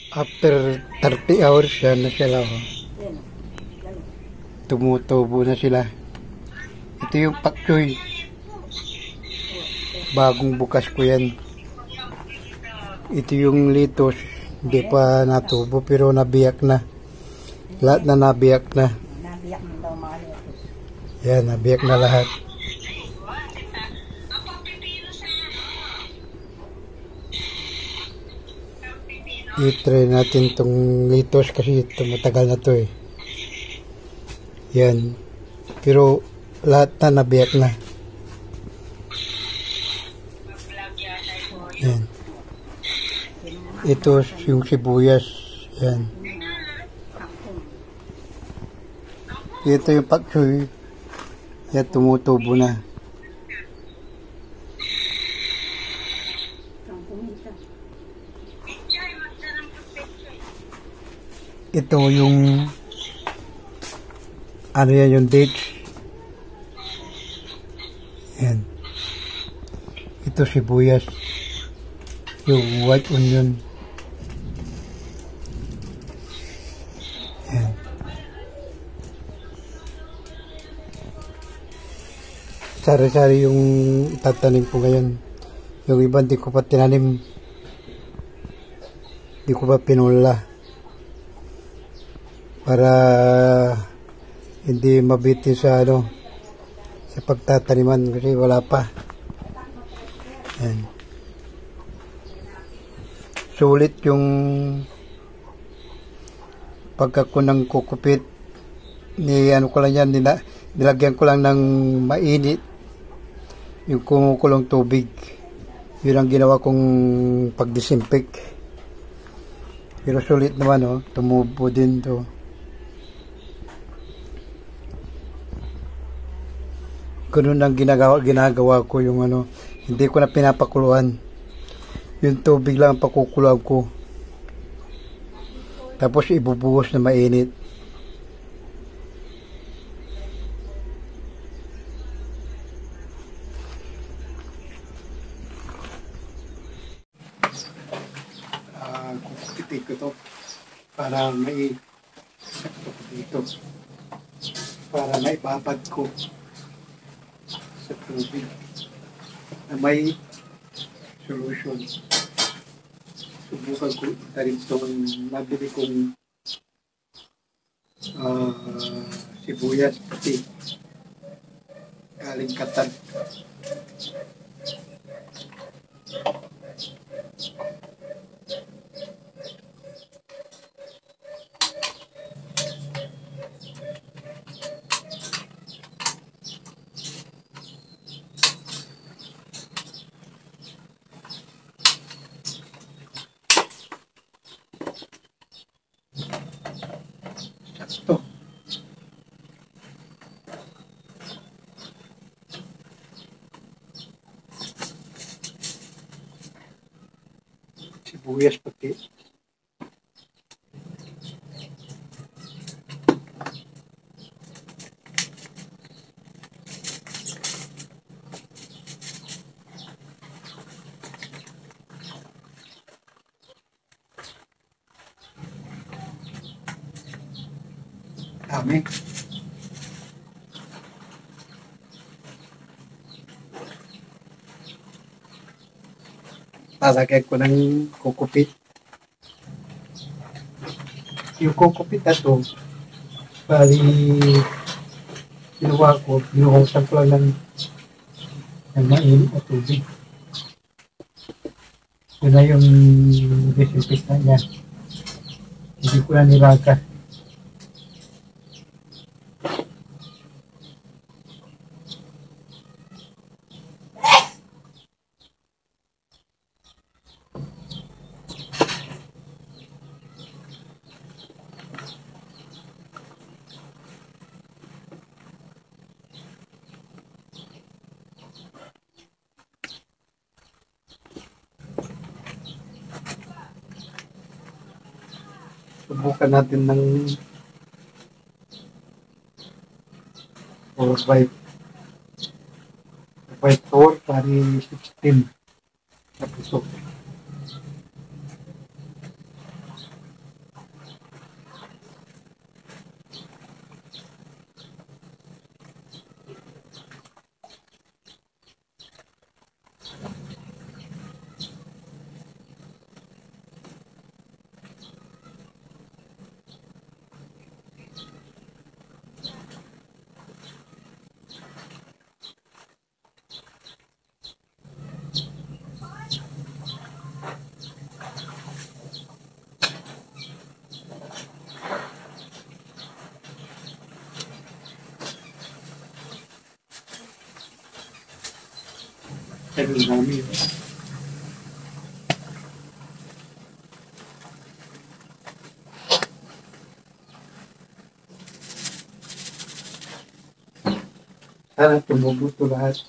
After 30 hours yan na sila. Oh. Tumutubo na sila. Ito yung pak choy. Bagong bukas ko yan. Ito yung litos. Hindi pa natubo pero nabiyak na. Lahat na nabiyak na. Nabiyak mo daw mga litos. Yan, nabiyak na lahat. I-try natin tong litos kasi ito matagal na to eh. Yan. Pero lahat na nabiyak na. Yan. Ito yung sibuyas. Yan. Ito yung pak choy. Yan, tumutubo na. Ito yung ano yan, yung dates. Yan. Ito sibuyas. Yung white onion. Yan. Sari-sari yung tatanim ko ngayon. Yung iba hindi ko pa tinanim. Hindi ko pa pinula. Para hindi mabitin sa ano sa pagtataniman kasi wala pa. Yan. Sulit yung pagkakunang kukupit ni ano ko lang yan, nilagyan ko lang ng mainit yung kumukulong tubig. Yun ang ginawa kong pagdisinfect. Pero sulit naman, oh, tumubo din to. Ganun ang ginagawa ko yung ano, hindi ko na pinapakuluan. Yung tubig lang ang pakukuluan ko. Tapos ibubuhos na mainit. Kukupitin ko to para may sakto ko dito. Para may babad ko sa tubig na may solution. Subukan ko itarin itong nabili kong sibuyas pati galing Qatar. Sakto. Sibuyas pati. Dami. Lalagay ko ng kukupit. Yung kukupit na ito, bali, ginawa ko, binuhusan ko lang ng mainit na tubig. Yun na yung disinfect na niya. Hindi ko na nilagas. Subukan natin ng 4 by 4 pari 16 na puso. Pero dami. Sana tumubo ito lahat.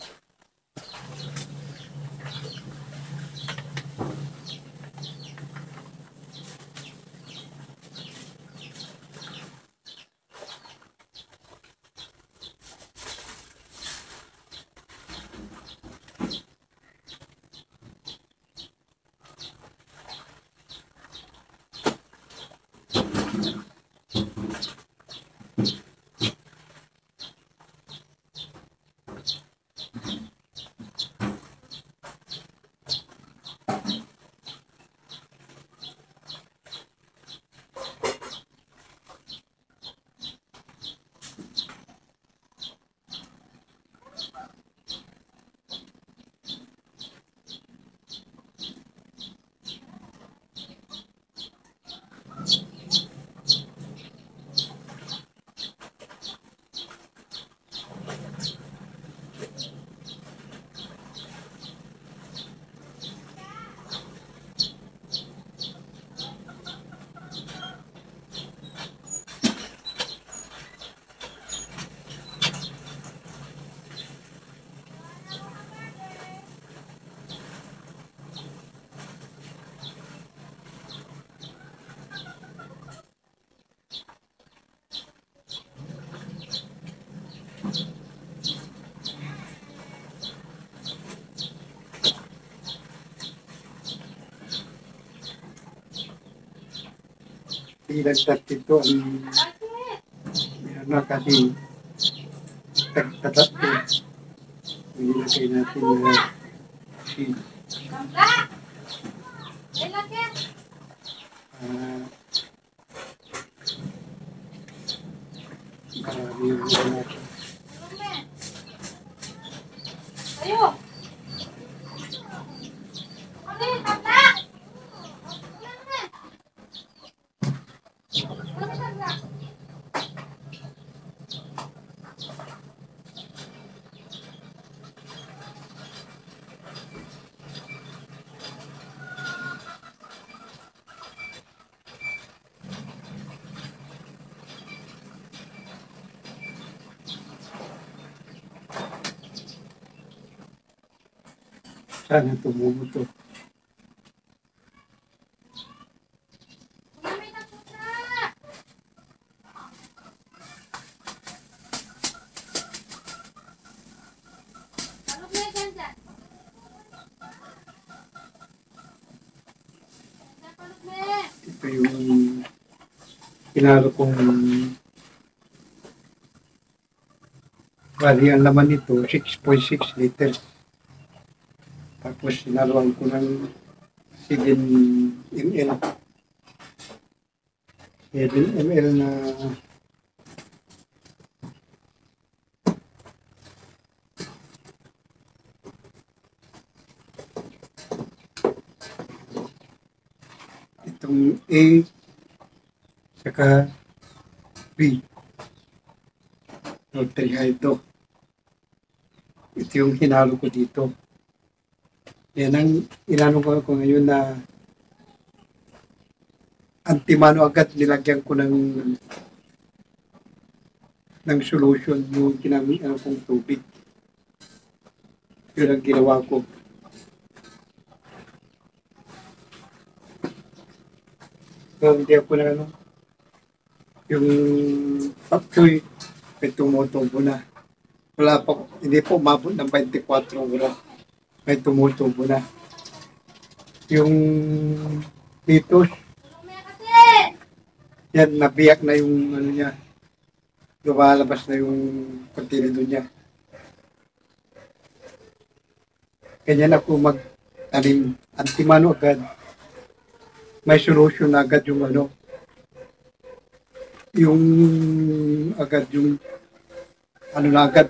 Ilagdat ito ang meron kasi tagtatat ko. Ilagay natin na si marami yung natin. Sana tumubo to. Ito yung pinalo kong bali ang laman nito 6.6 liters. Tapos sinaluan ko ng 7 ml. 7 ml na itong A saka B. Triha ito. Ito yung hinalo ko dito. Yan ang inano ko ngayon na antimano agad nilagyan ko ng solution yung kinamihan kong tubig. Yun ang ginawa ko. So, hindi ako na yung pakchoy may tumutubo na. Wala pa, hindi po umabot ng 24 oras. May tumutubo na. Yung dito, yan, nabiyak na yung ano niya. Lumalabas na yung kontenido niya. Ganyan ako mag-tanim. Antimano agad. May solution na agad yung ano. Yung agad yung ano na agad.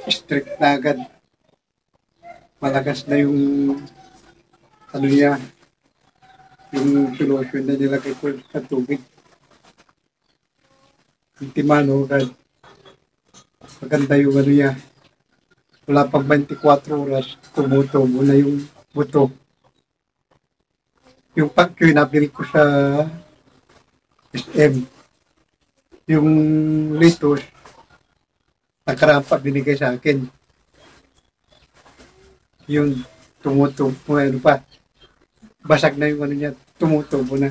Strict na agad. Malakas na yung ano niya, yung solution na nilagay ko sa tubig. Antimano agad. Maganda yung ano niya, wala pang 24 oras, tumutubo na yung buto. Yung pagkoy nabili ko sa SM, yung lettuce, nakaraan pa binigay sa akin. Yun, tumutubo, ano pa, basag na yung ano niya, tumutubo na.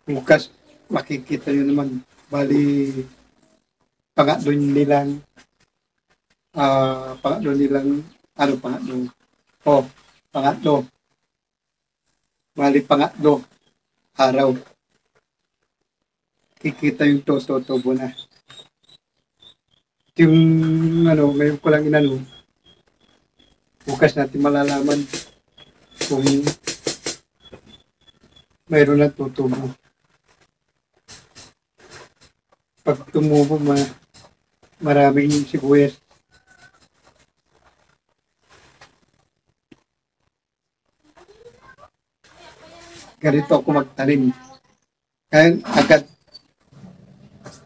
Bukas, makikita nyo naman, bali, pangatlo nilang, pangatlo nilang, ano pangatlo? Oh, pangatlo. Bali, pangatlo, araw. Kikita yung tutubo na. Yung, ano, ngayon ko lang inano, bukas natin malalaman kung mayroon na tutubo. Pag tumubo, maraming sibuyas. Ganito ako magtanim. Kaya agad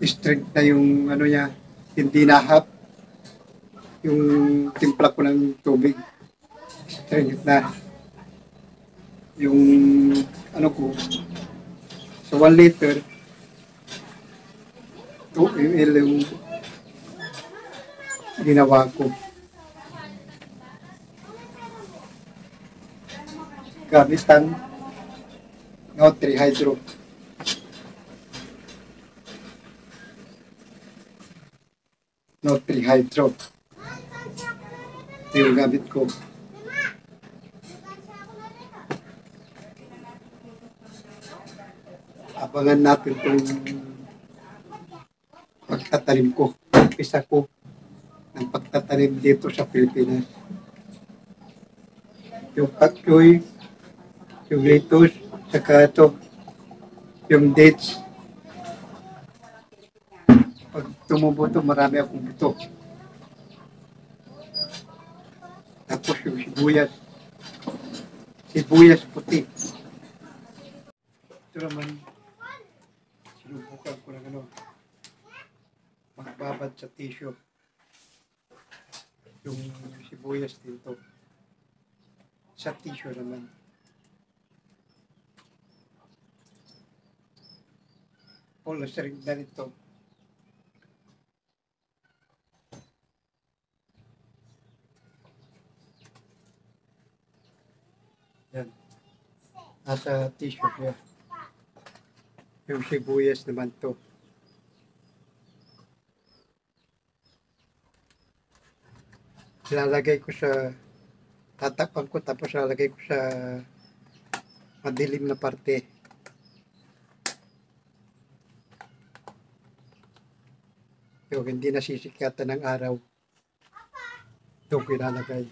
strict na yung ano niya, hindi nahap yung timpla ko ng tubig. Strict na. Yung ano ko, sa 1 liter, 2 ml yung ginawa ko. Gamit ang Nutri-Hydro. Nutri-Hydro. Ito yung gamit ko. Abangan natin itong pagtatanim ko. Umpisa ko ng pagtatanim dito sa Pilipinas. Yung pakyoy, yung lettuce, saka ito, yung dates. Pag tumubo ito, marami akong buto. Tapos yung sibuyas. Sibuyas puti. Ito naman, sinubukan ko ng ano, magbabad sa tissue. Yung sibuyas dito. Sa tissue naman. Polos rin na nito. Yan. Nasa tissue niya. Yung sibuyas naman to. Ilalagay ko sa, tatakpan ko tapos ilalagay ko sa madilim na parte. Yung hindi nasisikatan ng araw. Doon ko ilalagay.